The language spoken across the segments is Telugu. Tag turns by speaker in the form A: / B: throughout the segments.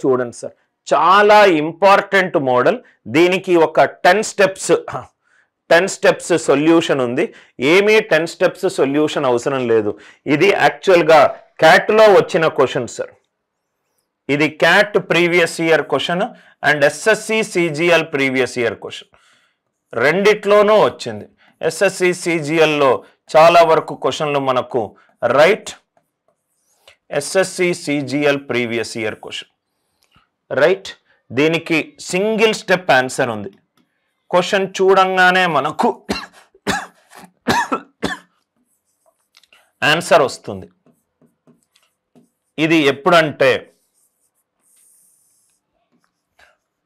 A: చూడండి సార్, చాలా ఇంపార్టెంట్ మోడల్. దీనికి ఒక 10 స్టెప్స్ సొల్యూషన్ ఉంది. ఏమీ 10 స్టెప్స్ సొల్యూషన్ అవసరం లేదు. ఇది యాక్చువల్గా క్యాట్లో వచ్చిన క్వశ్చన్ సార్. ఇది CAT previous year question and SSC CGL previous year question రెండిట్లోనూ వచ్చింది. ఎస్ఎస్సి సిజిఎల్లో చాలా వరకు క్వశ్చన్లు మనకు right, SSC CGL previous year question right. దీనికి సింగిల్ స్టెప్ ఆన్సర్ ఉంది. క్వశ్చన్ చూడంగానే మనకు ఆన్సర్ వస్తుంది. ఇది ఎప్పుడంటే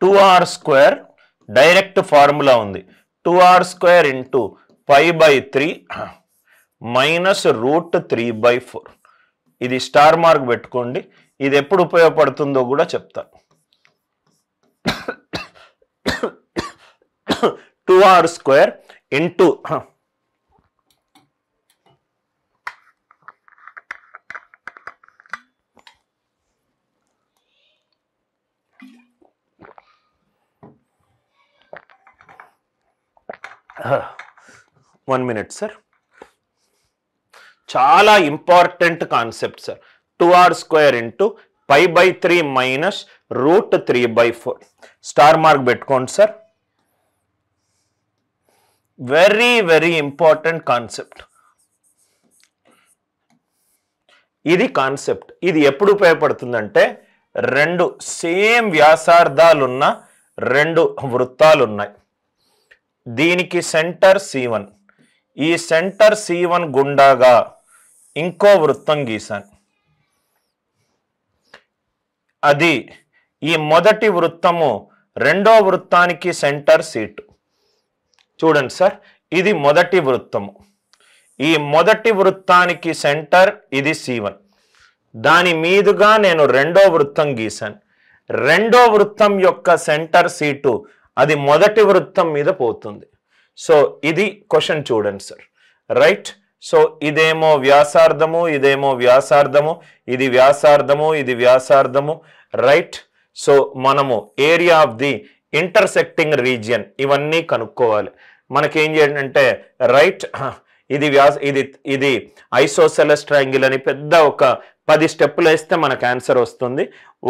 A: 2r² డైరెక్ట్ ఫార్ములా ఉంది. 2r² into π/3 minus √3/4. ఇది స్టార్ మార్క్ పెట్టుకోండి. ఇది ఎప్పుడు ఉపయోగపడుతుందో కూడా చెప్తాను. 2r² into one minute sir, చాలా important concept sir. 2r² into π/3 minus √3/4 star mark పెట్టుకోండి sir. Very very important concept. ఇది కాన్సెప్ట్. ఇది ఎప్పుడు ఉపయోగపడుతుందంటే, రెండు సేమ్ వ్యాసార్థాలున్న రెండు వృత్తాలు ఉన్నాయి. దీనికి సెంటర్ C1. ఈ సెంటర్ C1 గుండాగా ఇంకో వృత్తం గీసాను. అది ఈ మొదటి వృత్తము రెండో వృత్తానికి సెంటర్ C2. చూడండి సార్, ఇది మొదటి వృత్తము. ఈ మొదటి వృత్తానికి సెంటర్ ఇది C1. దాని మీదుగా నేను రెండో వృత్తం గీసాను. రెండో వృత్తం యొక్క సెంటర్ C2, అది మొదటి వృత్తం మీద పోతుంది. సో ఇది క్వశ్చన్ చూడండి సార్ రైట్. సో ఇదేమో వ్యాసార్థము, ఇదేమో వ్యాసార్థము, ఇది వ్యాసార్థము, ఇది వ్యాసార్థము రైట్. సో మనము area of the intersecting region ఇవన్నీ కనుక్కోవాలి. మనకేం చేయండి అంటే రైట్, ఇది ఐసోసెలస్ ట్రయాంగిల్ అని పెద్ద ఒక 10 స్టెప్పులు వేస్తే మనకు ఆన్సర్ వస్తుంది.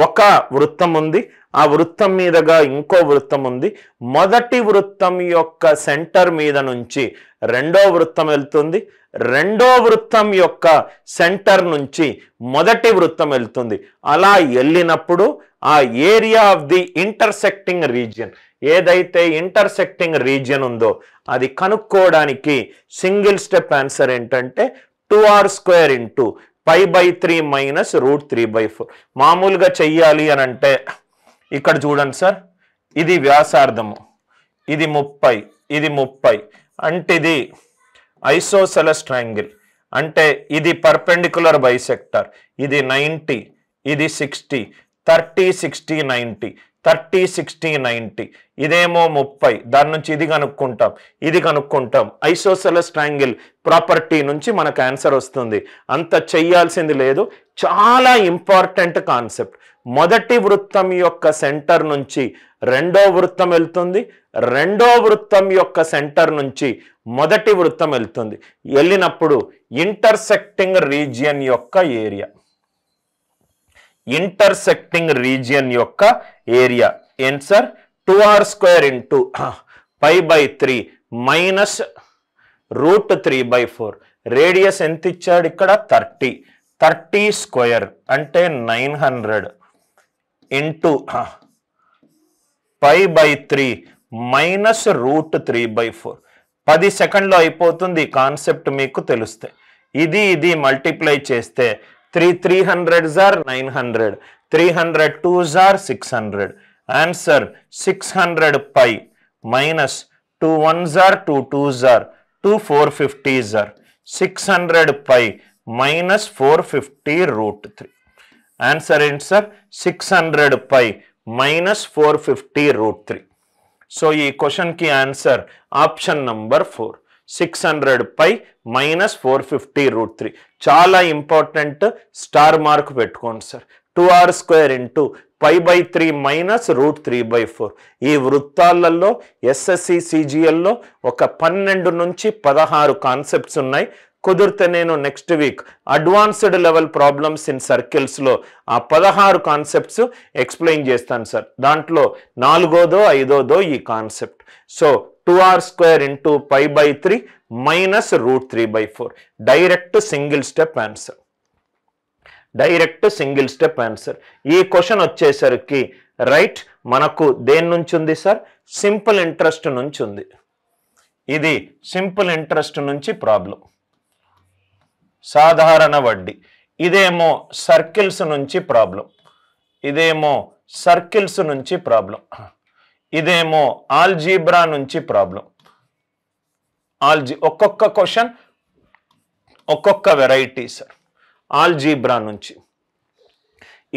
A: ఒక వృత్తం ఉంది, ఆ వృత్తం మీదుగా ఇంకో వృత్తం ఉంది. మొదటి వృత్తం యొక్క సెంటర్ మీద నుంచి రెండో వృత్తం వెళ్తుంది. రెండో వృత్తం యొక్క సెంటర్ నుంచి మొదటి వృత్తం వెళ్తుంది. అలా వెళ్ళినప్పుడు ఆ area of the intersecting region, ఏదైతే ఇంటర్సెక్టింగ్ రీజియన్ ఉందో అది కనుక్కోవడానికి సింగిల్ స్టెప్ ఆన్సర్ ఏంటంటే 2r² ఇంటూ π/3 మైనస్ √3/4. మామూలుగా చెయ్యాలి అని అంటే ఇక్కడ చూడండి సార్, ఇది వ్యాసార్థము, ఇది 30, ఇది 30 అంటే ఇది ఐసోసెలస్ ట్రయాంగిల్. అంటే ఇది పర్పెండిక్యులర్ బైసెక్టర్, ఇది 90, ఇది 60, 30, 60, 90, 30, 60, 90. ఇదేమో 30. దాని నుంచి ఇది కనుక్కుంటాం, ఇది కనుక్కుంటాం. ఐసోసెలస్ ట్రయాంగిల్ ప్రాపర్టీ నుంచి మనకు ఆన్సర్ వస్తుంది. అంత చెయ్యాల్సింది లేదు. చాలా ఇంపార్టెంట్ కాన్సెప్ట్. మొదటి వృత్తం యొక్క సెంటర్ నుంచి రెండో వృత్తం వెళ్తుంది. రెండో వృత్తం యొక్క సెంటర్ నుంచి మొదటి వృత్తం వెళ్తుంది. వెళ్ళినప్పుడు ఇంటర్సెక్టింగ్ రీజియన్ యొక్క ఏరియా, ఇంటర్సెక్టింగ్ రీజియన్ యొక్క ఏరియా ఏం sir? 2r² into π/3 minus √3/4. Radius ఎంత ఇచ్చాడు ఇక్కడ? 30. 30² అంటే 900 ఇంటూ π/3 మైనస్ √3/4. 10 సెకండ్లో అయిపోతుంది. కాన్సెప్ట్ మీకు తెలుస్తే ఇది మల్టిప్లై చేస్తే 300s are 900, 300 2s are 600. Answer 600 pi minus 2 1s are 2 2s are 2 450s are 600 pi minus 450 √3. Answer ఏంటి సార్? 600 pi minus 450 √3. సో ఈ క్వశ్చన్కి answer option number 4, 600 pi minus 450 √3. చాలా ఇంపార్టెంట్. స్టార్ మార్క్ పెట్టుకోండి సార్. 2r² into π/3 minus √3/4. ఈ వృత్తాలలో ఎస్ఎస్సి సిజిఎల్లో ఒక 12 నుంచి 16 కాన్సెప్ట్స్ ఉన్నాయి. కుదిరితే నేను next week advanced level problems in సర్కిల్స్లో ఆ 16 కాన్సెప్ట్స్ ఎక్స్ప్లెయిన్ చేస్తాను సార్. దాంట్లో 4దో 5దో ఈ concept. So 2r² into π/3 minus √3/4 direct single step answer. Direct single step answer. ఈ క్వశ్చన్ వచ్చేసరికి రైట్ మనకు దేని నుంచి ఉంది సార్? సింపుల్ ఇంట్రెస్ట్ నుంచి ఉంది. ఇది సింపుల్ ఇంట్రెస్ట్ నుంచి ప్రాబ్లం, సాధారణ వడ్డీ. ఇదేమో సర్కిల్స్ నుంచి ప్రాబ్లం, ఇదేమో సర్కిల్స్ నుంచి ప్రాబ్లం, ఇదేమో ఆల్జీబ్రా నుంచి ప్రాబ్లం. ఒక్కొక్క క్వశ్చన్ ఒక్కొక్క వెరైటీ సార్. ఆల్జీబ్రా నుంచి,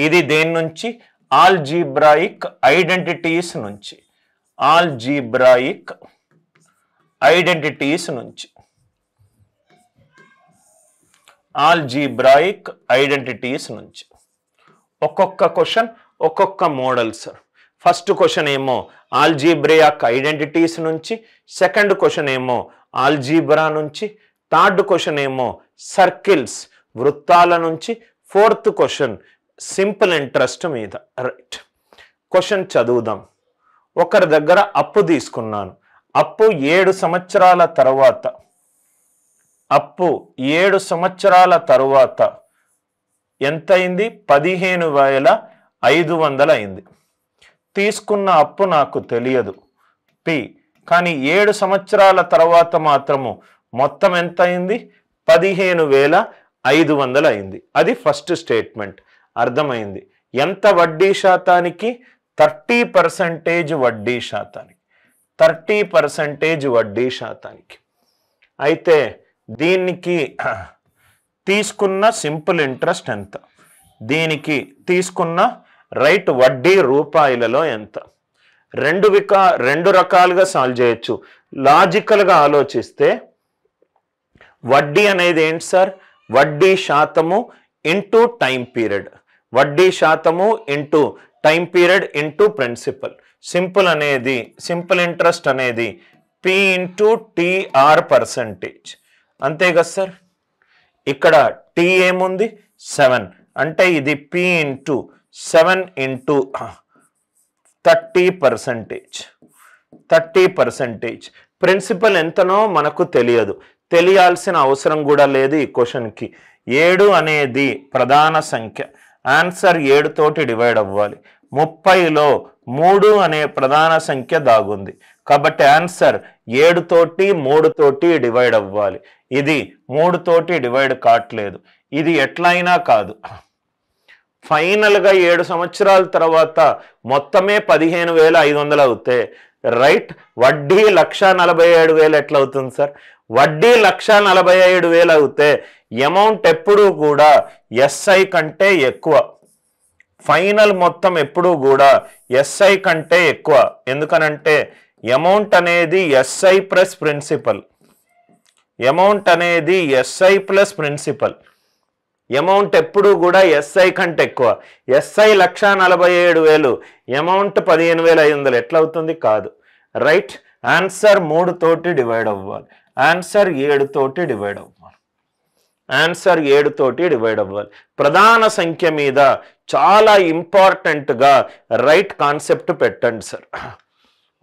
A: ఇది దేని నుంచి? ఆల్జీబ్రాయిక్ ఐడెంటిటీస్ నుంచి, ఆల్జీబ్రాయిక్ ఐడెంటిటీస్ నుంచి, ఆల్జీబ్రాయిక్ ఐడెంటిటీస్ నుంచి. ఒక్కొక్క క్వశ్చన్ ఒక్కొక్క మోడల్ సార్. ఫస్ట్ క్వశ్చన్ ఏమో ఆల్జీబ్రాయిక్ ఐడెంటిటీస్ నుంచి, సెకండ్ క్వశ్చన్ ఏమో ఆల్జీబ్రా నుంచి, థర్డ్ క్వశ్చన్ ఏమో సర్కిల్స్ వృత్తాల నుంచి, ఫోర్త్ క్వశ్చన్ సింపుల్ ఇంట్రెస్ట్ మీద. రైట్, క్వశ్చన్ చదువుదాం. ఒకరి దగ్గర అప్పు తీసుకున్నాను. అప్పు 7 సంవత్సరాల తర్వాత, అప్పు 7 సంవత్సరాల తరువాత ఎంత అయింది? 15,500 అయింది. తీసుకున్న అప్పు నాకు తెలియదు పి, కానీ 7 సంవత్సరాల తర్వాత మాత్రము మొత్తం ఎంత అయింది? 15,500 అయింది. అది ఫస్ట్ స్టేట్మెంట్. అర్థమైంది. ఎంత వడ్డీ శాతానికి? 30% వడ్డీ శాతానికి, 30% వడ్డీ శాతానికి. అయితే దీనికి తీసుకున్న సింపుల్ ఇంట్రెస్ట్ ఎంత? దీనికి తీసుకున్న రైట్ వడ్డీ రూపాయలలో ఎంత? రెండు రకాలుగా సాల్వ్ చేయొచ్చు. లాజికల్గా ఆలోచిస్తే వడ్డీ అనేది ఏంటి సార్? వడ్డీ శాతము ఇంటూ టైం పీరియడ్, వడ్డీ శాతము into time period into principal. Simple అనేది, సింపుల్ ఇంట్రెస్ట్ అనేది పి ఇంటూ టీఆర్ పర్సంటేజ్. అంతే కదా సార్? ఇక్కడ టీ ఏముంది? 7. అంటే ఇది పి ఇంటూ 7 ఇంటూ 30%. 30%. ప్రిన్సిపల్ ఎంతనో మనకు తెలియదు, తెలియాల్సిన అవసరం కూడా లేదు ఈ క్వశ్చన్కి. 7 అనేది ప్రధాన సంఖ్య, ఆన్సర్ 7 తోటి డివైడ్ అవ్వాలి. 30లో 3 అనే ప్రధాన సంఖ్య దాగుంది కాబట్టి ఆన్సర్ 7 తోటి 3 తోటి డివైడ్ అవ్వాలి. ఇది 3 తోటి డివైడ్ కావట్లేదు. ఇది ఎట్లయినా కాదు. ఫైనల్గా 7 సంవత్సరాల తర్వాత మొత్తమే 15,500 అవుతాయి. రైట్, వడ్డీ 1,47,000 ఎట్లా అవుతుంది సార్? వడ్డీ 1,47,000 అవుతే అమౌంట్ ఎప్పుడూ కూడా ఎస్ఐ కంటే ఎక్కువ. ఫైనల్ మొత్తం ఎప్పుడూ కూడా ఎస్ఐ కంటే ఎక్కువ. ఎందుకనంటే అమౌంట్ అనేది ఎస్ఐ ప్లస్ ప్రిన్సిపల్, అమౌంట్ అనేది ఎస్ఐ ప్లస్ ప్రిన్సిపల్. అమౌంట్ ఎప్పుడూ కూడా ఎస్ఐ కంటే ఎక్కువ. ఎస్ఐ 1,47,000, అమౌంట్ 15,500 ఎట్లా అవుతుంది? కాదు. రైట్, ఆన్సర్ 3 తోటి డివైడ్ అవ్వాలి, ఆన్సర్ 7 తోటి డివైడ్ అవ్వాలి, ఆన్సర్ 7 తోటి డివైడ్ అవ్వాలి. ప్రధాన సంఖ్య మీద చాలా ఇంపార్టెంట్గా రైట్ కాన్సెప్ట్ పెట్టండి సార్.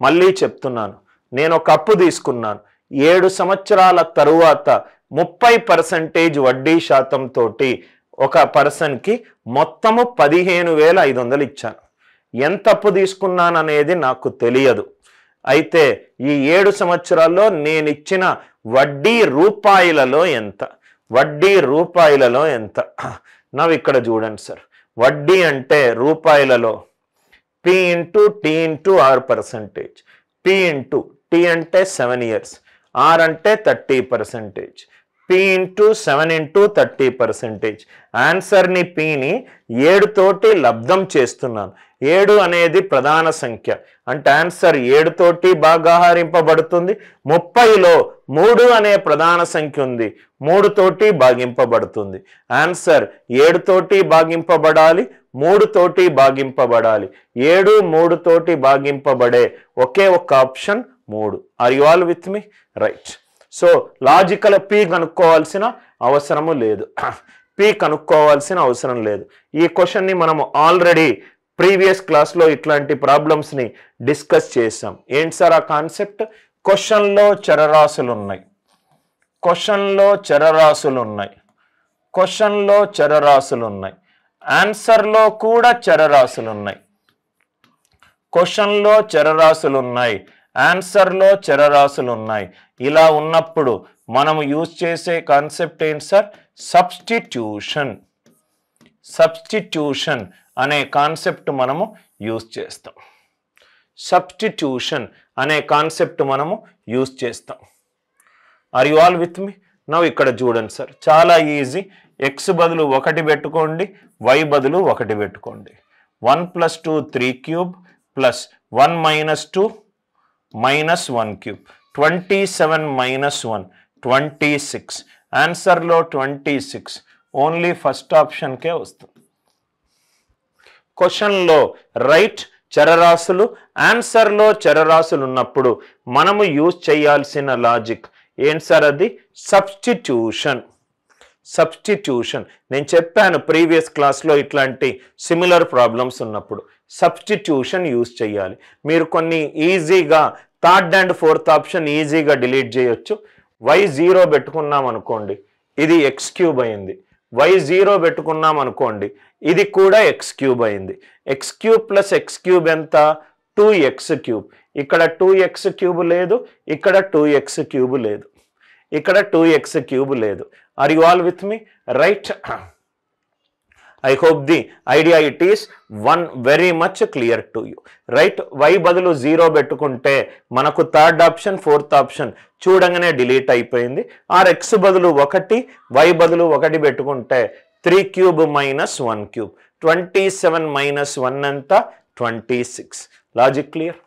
A: మళ్ళీ చెప్తున్నాను, నేను ఒక అప్పు తీసుకున్నాను. 7 సంవత్సరాల తరువాత 30% వడ్డీ శాతంతో ఒక పర్సన్కి మొత్తము 15,500 ఇచ్చాను. ఎంత అప్పు తీసుకున్నాను అనేది నాకు తెలియదు. అయితే ఈ 7 సంవత్సరాల్లో నేను ఇచ్చిన వడ్డీ రూపాయలలో ఎంత? వడ్డీ రూపాయలలో ఎంత? నవ్వు ఇక్కడ చూడండి సార్. వడ్డీ అంటే రూపాయలలో P into T into R percentage. P into T అంటే 7 years, ఆర్ అంటే 30%, పి ఇంటూ 7 ఇంటూ 30%. ఆన్సర్ని పిని 7 తోటి లబ్ధం చేస్తున్నాను. 7 అనేది ప్రధాన సంఖ్య అంటే ఆన్సర్ 7 తోటి భాగాహారింపబడుతుంది. 30లో 3 అనే ప్రధాన సంఖ్య ఉంది, 3 తోటి భాగింపబడుతుంది. ఆన్సర్ 7 తోటి భాగింపబడాలి, 3 తోటి భాగింపబడాలి. 7 3 తోటి భాగింపబడే ఒకే ఒక option 3. Are you all with me? Right. So logical P కనుక్కోవాల్సిన అవసరము లేదు. పి కనుక్కోవాల్సిన అవసరం లేదు. ఈ క్వశ్చన్ని మనము ఆల్రెడీ ప్రీవియస్ క్లాస్లో ఇట్లాంటి ప్రాబ్లమ్స్ని డిస్కస్ చేసాం. ఏంటి సార్ ఆ కాన్సెప్ట్? క్వశ్చన్లో చరరాశులు ఉన్నాయి, క్వశ్చన్లో చరరాశులు ఉన్నాయి, క్వశ్చన్లో చరరాశులు ఉన్నాయి, ఆన్సర్లో కూడా చరరాశులు ఉన్నాయి. క్వశ్చన్లో చరరాశులు ఉన్నాయి, ఆన్సర్లో చరరాశులు ఉన్నాయి. ఇలా ఉన్నప్పుడు మనము యూజ్ చేసే కాన్సెప్ట్ ఏంటి సార్? సబ్స్టిట్యూషన్. సబ్స్టిట్యూషన్ అనే కాన్సెప్ట్ మనము యూజ్ చేస్తాం. సబ్స్టిట్యూషన్ అనే కాన్సెప్ట్ మనము యూజ్ చేస్తాం. Are you all with me? Now ఇక్కడ చూడండి సార్, చాలా ఈజీ. ఎక్స్ బదులు 1 పెట్టుకోండి, వై బదులు 1 పెట్టుకోండి. 1 + 2 3 క్యూబ్ ప్లస్ 1 - 2 -1 క్యూబ్. 27 - 1 26. ఆన్సర్లో 26 ఓన్లీ ఫస్ట్ ఆప్షన్కే వస్తుంది. క్వశ్చన్లో రైట్ చరరాశులు, ఆన్సర్లో చరరాశులు ఉన్నప్పుడు మనము యూజ్ చేయాల్సిన లాజిక్ ఏంటి సార్? అది సబ్స్టిట్యూషన్. సబ్స్టిట్యూషన్ నేను చెప్పాను ప్రీవియస్ క్లాస్లో, ఇట్లాంటి సిమిలర్ ప్రాబ్లమ్స్ ఉన్నప్పుడు సబ్స్టిట్యూషన్ యూజ్ చేయాలి. మీరు కొన్ని ఈజీగా థర్డ్ అండ్ ఫోర్త్ ఆప్షన్ ఈజీగా డిలీట్ చేయొచ్చు. y0 పెట్టుకున్నాం అనుకోండి, ఇది x³ అయింది. y0 పెట్టుకున్నాం అనుకోండి, ఇది కూడా x³ అయింది. x³ + x³ ఎంత? 2x³. ఇక్కడ 2x³ లేదు, ఇక్కడ 2x³ లేదు, ఇక్కడ 2x³ లేదు. Are you all with me? Right. I hope the idea it is very much clear to you. Right? Y బదులు 0 పెట్టుకుంటే మనకు థర్డ్ ఆప్షన్, ఫోర్త్ ఆప్షన్ చూడంగానే డిలీట్ అయిపోయింది. ఆర్ x బదులు 1, y బదులు 1 పెట్టుకుంటే 3³ - 1 క్యూబ్. 27 - 1 ఎంత? 26. Logic clear?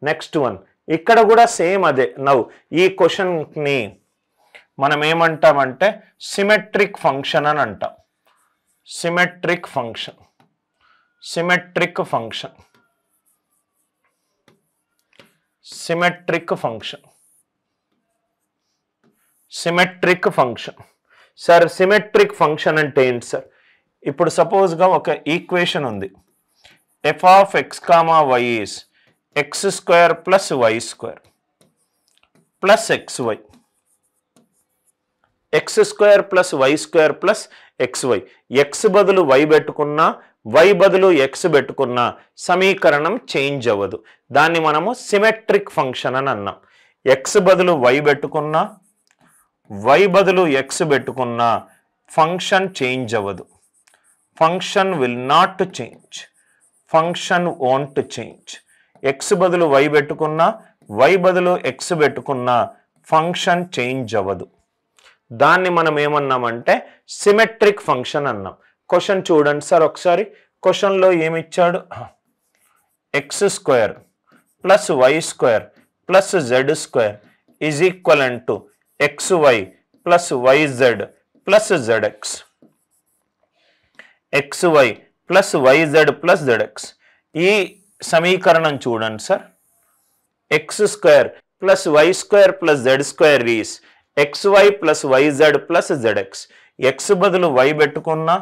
A: నెక్స్ట్ వన్, ఇక్కడ కూడా సేమ్ అదే. నవ్ ఈ క్వశ్చన్ని మనం ఏమంటామంటే సిమెట్రిక్ ఫంక్షన్ అని అంటాం. Symmetric function, symmetric function, symmetric function, symmetric function. Sir symmetric function అంటే ఏంటి సార్? ఇప్పుడు సపోజ్గా ఒక ఈక్వేషన్ ఉంది. f(x, y) is x² + y² + xy. x² + y² + xy. x బదులు y పెట్టుకున్నా, y బదులు x పెట్టుకున్నా సమీకరణం చేంజ్ అవ్వదు. దాన్ని మనము సిమెట్రిక్ ఫంక్షన్ అని అన్నాం. x బదులు y పెట్టుకున్నా, y బదులు x పెట్టుకున్నా ఫంక్షన్ చేంజ్ అవ్వదు. Function will not change, function won't change. x బదులు y పెట్టుకున్నా, y బదులు x పెట్టుకున్నా ఫంక్షన్ చేంజ్ అవ్వదు. దాన్ని మనం ఏమన్నామంటే సిమెట్రిక్ ఫంక్షన్ అన్నాం. క్వశ్చన్ చూడండి సార్ ఒకసారి. క్వశ్చన్లో ఏమిచ్చాడు? x² + y² + z² is equivalent to xy + yz + zx. xy + yz + zx. ఈ సమీకరణం చూడండి sir. x² + y² + z² is xy + yz + zx. x బదులు y పెట్టుకున్నా,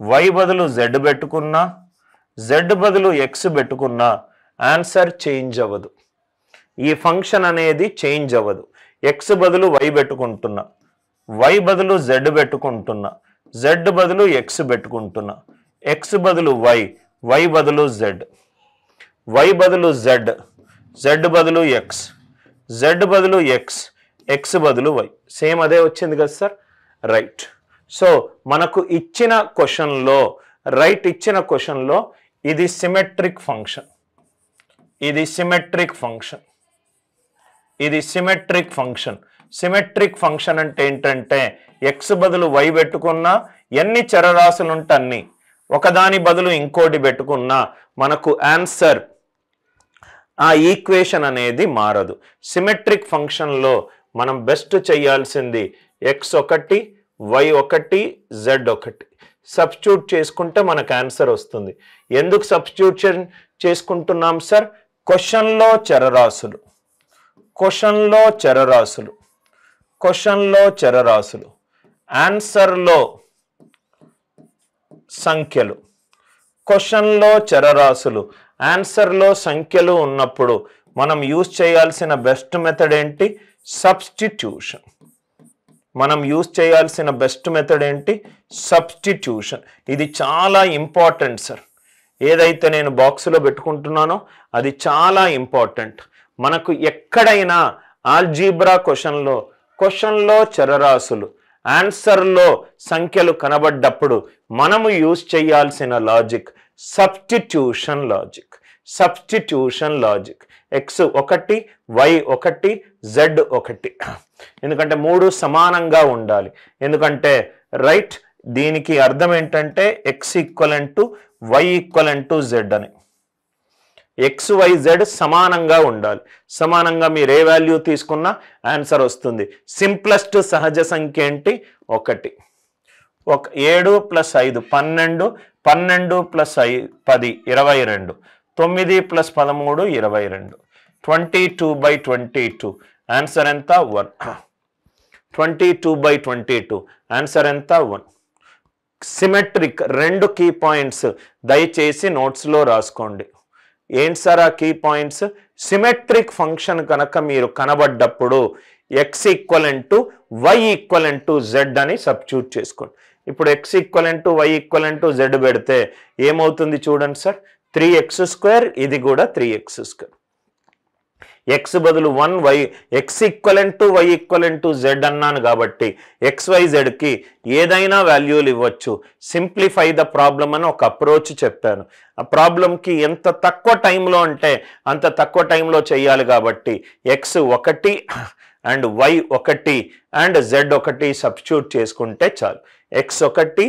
A: y బదులు z పెట్టుకున్నా, z బదులు x పెట్టుకున్నా ఆన్సర్ చేంజ్ అవ్వదు. ఈ ఫంక్షన్ అనేది చేంజ్ అవ్వదు. x బదులు y పెట్టుకుంటున్నా, y బదులు z పెట్టుకుంటున్నా, z బదులు x పెట్టుకుంటున్నా, x బదులు y, y బదులు z, y బదులు z, z బదులు x, z బదులు x, x బదులు y. సేమ్ అదే వచ్చింది కదా సార్? రైట్. సో మనకు ఇచ్చిన క్వశ్చన్లో, రైట్ ఇచ్చిన క్వశ్చన్లో ఇది సిమెట్రిక్ ఫంక్షన్, ఇది సిమెట్రిక్ ఫంక్షన్, ఇది సిమెట్రిక్ ఫంక్షన్. సిమెట్రిక్ ఫంక్షన్ అంటే ఏంటంటే x బదులు y పెట్టుకున్నా, ఎన్ని చరరాశులు ఉంటే అన్ని, ఒకదాని బదులు ఇంకోటి పెట్టుకున్నా మనకు ఆన్సర్, ఆ ఈక్వేషన్ అనేది మారదు. సిమెట్రిక్ ఫంక్షన్లో మనం బెస్ట్ చేయాల్సింది x1, y1, z1. సబ్స్టిట్యూట్ చేసుకుంటే మనకు ఆన్సర్ వస్తుంది. ఎందుకు సబ్స్టిట్యూషన్ చేసుకుంటున్నాం సార్? క్వశ్చన్లో చరరాశులు, క్వశ్చన్లో చరరాశులు, క్వశ్చన్లో చరరాశులు, ఆన్సర్లో సంఖ్యలు, క్వశ్చన్లో చరరాశులు, ఆన్సర్లో సంఖ్యలు ఉన్నప్పుడు మనం యూజ్ చేయాల్సిన బెస్ట్ మెథడ్ ఏంటి? సబ్స్టిట్యూషన్. మనం యూజ్ చేయాల్సిన బెస్ట్ మెథడ్ ఏంటి? సబ్స్టిట్యూషన్. ఇది చాలా ఇంపార్టెంట్ సార్. ఏదైతే నేను బాక్స్లో పెట్టుకుంటున్నానో అది చాలా ఇంపార్టెంట్. మనకు ఎక్కడైనా ఆల్జీబ్రా క్వశ్చన్లో చరరాశులు, ఆన్సర్లో సంఖ్యలు కనబడ్డప్పుడు మనము యూజ్ చేయాల్సిన logic substitution logic. Substitution logic. x1 y1 z1, ఎందుకంటే 3 సమానంగా ఉండాలి. ఎందుకంటే రైట్, దీనికి అర్థం ఏంటంటే x=y=z అని. XYZ సమానంగా ఉండాలి. సమానంగా మీరు ఏ వాల్యూ తీసుకున్నా ఆన్సర్ వస్తుంది. సింప్లెస్ట్ సహజ సంఖ్య ఏంటి? 1. 7 + 5 12, 12 + 10 22, 9 + 13 22, 22/22 ఆన్సర్ ఎంత? 1. 22/22 ఆన్సర్ ఎంత? 1. సిమెట్రిక్ 2 కీ పాయింట్స్ దయచేసి నోట్స్లో రాసుకోండి. ఏంటి సార్ ఆ కీ పాయింట్స్? సిమెట్రిక్ ఫంక్షన్ కనుక మీరు కనబడ్డప్పుడు x=y=z అని సబ్స్టిట్యూట్ చేసుకోండి. ఇప్పుడు x=y=z పెడితే ఏమవుతుంది చూడండి సార్? 3x², ఇది కూడా 3x². x బదులు 1, x=y=z అన్నాను కాబట్టి XYZకి ఏదైనా వాల్యూలు ఇవ్వచ్చు. సింప్లిఫై ద ప్రాబ్లం అని ఒక అప్రోచ్ చెప్పాను. ఆ ప్రాబ్లంకి ఎంత తక్కువ టైంలో అంటే అంత తక్కువ టైంలో చేయాలి కాబట్టి x1 and y1 and z1 substitute చేసుకుంటే చాలు. x1